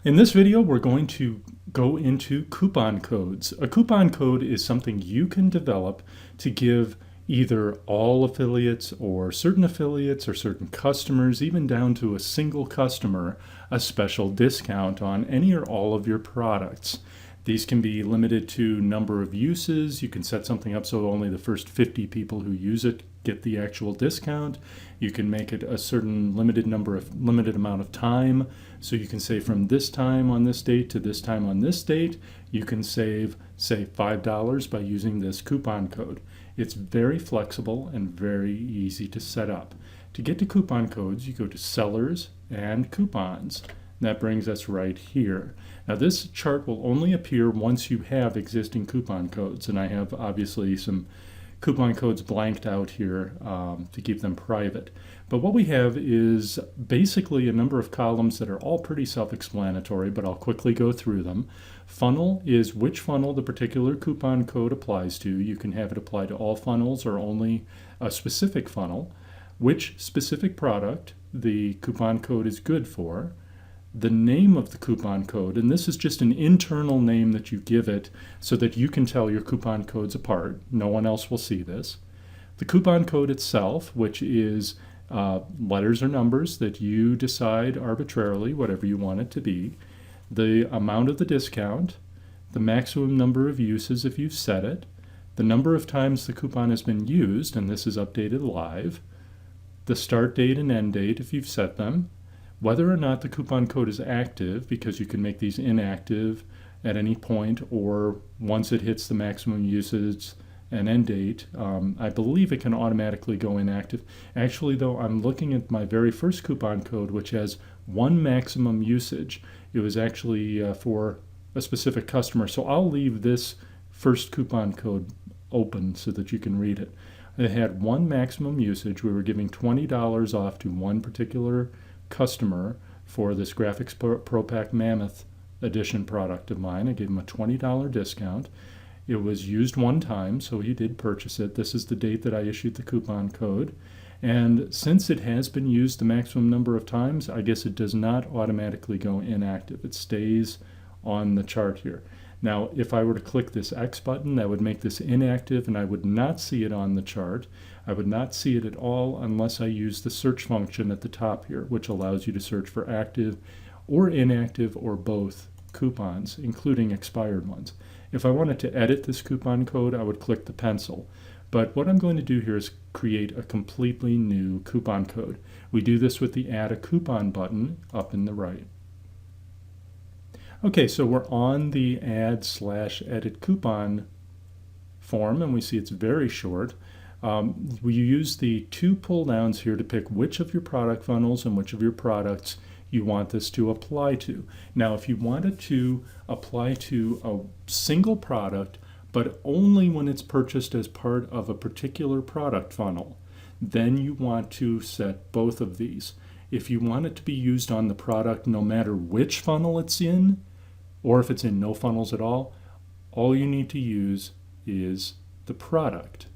In this video, we're going to go into coupon codes. A coupon code is something you can develop to give either all affiliates or certain customers, even down to a single customer, a special discount on any or all of your products. These can be limited to number of uses. You can set something up so only the first 50 people who use it get the actual discount. You can make it a certain limited amount of time. So you can say from this time on this date to this time on this date, you can save, say, $5 by using this coupon code. It's very flexible and very easy to set up. To get to coupon codes, you go to Sellers and Coupons. That brings us right here. Now this chart will only appear once you have existing coupon codes, and I have obviously some coupon codes blanked out here to keep them private. But what we have is basically a number of columns that are all pretty self-explanatory, but I'll quickly go through them. Funnel is which funnel the particular coupon code applies to. You can have it apply to all funnels or only a specific funnel. Which specific product the coupon code is good for. The name of the coupon code, and this is just an internal name that you give it so that you can tell your coupon codes apart. No one else will see this. The coupon code itself, which is letters or numbers that you decide arbitrarily, whatever you want it to be. The amount of the discount, the maximum number of uses if you've set it, the number of times the coupon has been used, and this is updated live, the start date and end date if you've set them, whether or not the coupon code is active, because you can make these inactive at any point or once it hits the maximum usage and end date. I believe it can automatically go inactive. Actually, though, I'm looking at my very first coupon code, which has one maximum usage. It was actually for a specific customer, so I'll leave this first coupon code open so that you can read it. It had one maximum usage. We were giving $20 off to one particular customer for this Graphics Pro Pack Mammoth Edition product of mine. I gave him a $20 discount. It was used one time, so he did purchase it. This is the date that I issued the coupon code. And since it has been used the maximum number of times, I guess it does not automatically go inactive. It stays on the chart here. Now, if I were to click this X button, that would make this inactive, and I would not see it on the chart. I would not see it at all unless I use the search function at the top here, which allows you to search for active or inactive or both coupons, including expired ones. If I wanted to edit this coupon code, I would click the pencil. But what I'm going to do here is create a completely new coupon code. We do this with the Add a Coupon button up in the right. Okay, so we're on the add/edit coupon form, and we see it's very short. We use the two pull downs here to pick which of your product funnels and which of your products you want this to apply to. Now, if you wanted to apply to a single product, but only when it's purchased as part of a particular product funnel, then you want to set both of these. If you want it to be used on the product no matter which funnel it's in, or if it's in no funnels at all you need to use is the product.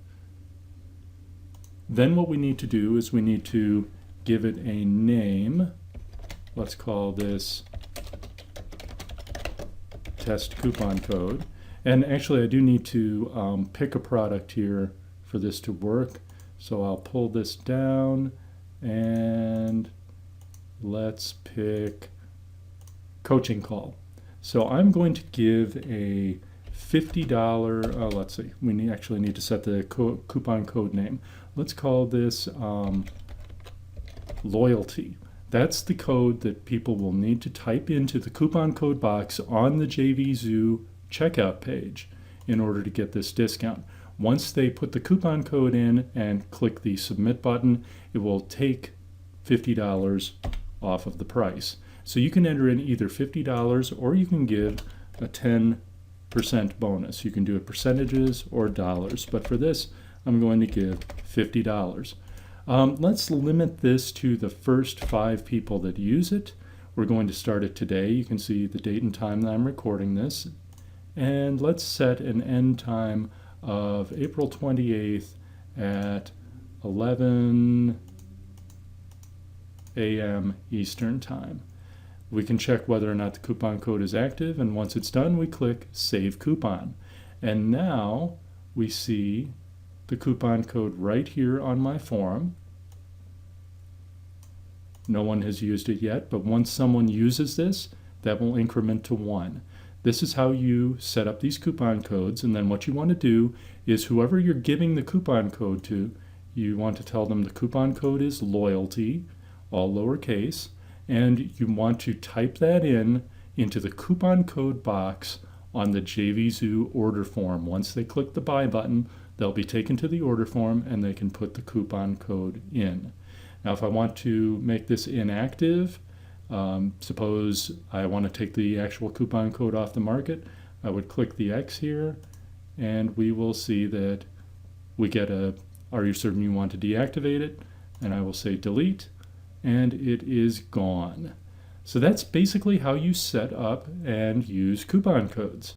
Then what we need to do is we need to give it a name. Let's call this test coupon code. And actually I do need to pick a product here for this to work. So I'll pull this down and let's pick coaching call. So I'm going to give a $50, let's see, we actually need to set the coupon code name. Let's call this loyalty. That's the code that people will need to type into the coupon code box on the JVZoo checkout page in order to get this discount. Once they put the coupon code in and click the submit button, it will take $50 off of the price. So you can enter in either $50 or you can give a 10% bonus. You can do it percentages or dollars, but for this I'm going to give $50. Let's limit this to the first 5 people that use it. We're going to start it today. You can see the date and time that I'm recording this. And let's set an end time of April 28th at 11 a.m. Eastern Time. We can check whether or not the coupon code is active, and once it's done, we click Save Coupon. And now we see the coupon code right here on my form. No one has used it yet, but once someone uses this, that will increment to 1. This is how you set up these coupon codes, and then what you want to do is whoever you're giving the coupon code to, you want to tell them the coupon code is loyalty, all lowercase, and you want to type that into the coupon code box on the JVZoo order form. Once they click the buy button, they'll be taken to the order form and they can put the coupon code in. Now, if I want to make this inactive, suppose I want to take the actual coupon code off the market, I would click the X here, and we will see that we get a, are you certain you want to deactivate it? And I will say delete, and it is gone. So that's basically how you set up and use coupon codes.